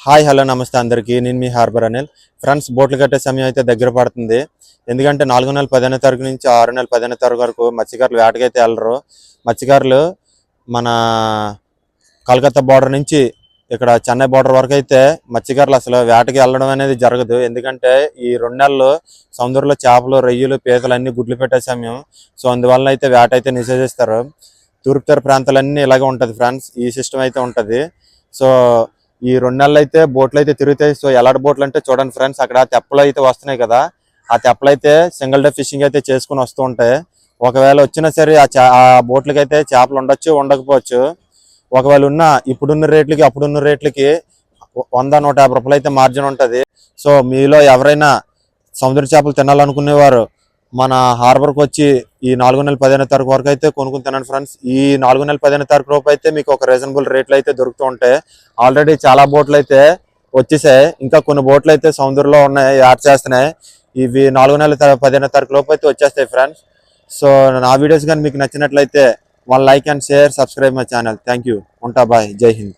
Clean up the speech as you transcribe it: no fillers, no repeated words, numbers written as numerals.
Hi hello నమస్తే అందరికీ. నేను మీ హార్బర్ అనిల్. ఫ్రెండ్స్, బోట్లు కట్టే సమయం అయితే దగ్గర పడుతుంది. ఎందుకంటే 4 నెలల 15వ తారీఖు నుంచి 6 నెలల 15వ తారీఖు వరకు మత్స్యకారులు వేటకైతే వెళ్ళరు. మత్స్యకారులు మన కలకత్తా బార్డర్ నుంచి ఇక్కడ చెన్నై బార్డర్ వరకు అయితే మత్స్యకారులు అసలు వేటకి వెళ్ళడం అనేది జరగదు. ఎందుకంటే ఈ 2 నెలలు సముద్రంలో చేపలు, రొయ్యలు, పీతలు అన్ని గుడ్లు పెట్టే సమయం. సో అందువల్ల అయితే వేట అయితే నిషేధిస్తారు. తూర్పు తీర ప్రాంతాలన్నీ ఇలాగే ఉంటుంది ఫ్రెండ్స్. ఈ సిస్టమ్ అయితే ఉంటుంది. సో ఈ 2 నెలలు అయితే బోట్లు అయితే తిరుగుతాయి. సో ఎలాంటి బోట్లు అంటే చూడండి ఫ్రెండ్స్, అక్కడ తెప్పలు అయితే వస్తున్నాయి కదా, ఆ తెప్పలు అయితే సింగిల్ డే ఫిషింగ్ అయితే చేసుకుని వస్తూ ఉంటాయి. ఒకవేళ వచ్చినా సరే ఆ బోట్లకి అయితే చేపలు ఉండొచ్చు, ఉండకపోవచ్చు. ఒకవేళ ఉన్న ఇప్పుడున్న రేట్లకి అప్పుడున్న రేట్లకి 100-150 రూపాయలు అయితే మార్జిన్ ఉంటుంది. సో మీలో ఎవరైనా సముద్ర చేపలు తినాలనుకునేవారు మన హార్బర్కి వచ్చి ఈ 4 నెలల 15వ తారీఖు వరకు అయితే కొనుక్కుని తినండి ఫ్రెండ్స్. ఈ 4 నెలల 15వ తారీఖు రూపాయి అయితే మీకు ఒక రీజనబుల్ రేట్లు అయితే దొరుకుతూ ఉంటాయి. ఆల్రెడీ చాలా బోట్లు అయితే వచ్చేసాయి, ఇంకా కొన్ని బోట్లు అయితే సముద్రంలో ఉన్నాయి, యాడ్ చేస్తున్నాయి. ఇవి 4 నెలల 15వ తారీఖు లోపు అయితే వచ్చేస్తాయి ఫ్రెండ్స్. సో నా వీడియోస్ కానీ మీకు నచ్చినట్లయితే 1 like and share, subscribe my channel. Thank you. ఉంటా, బాయ్, జై హింద్.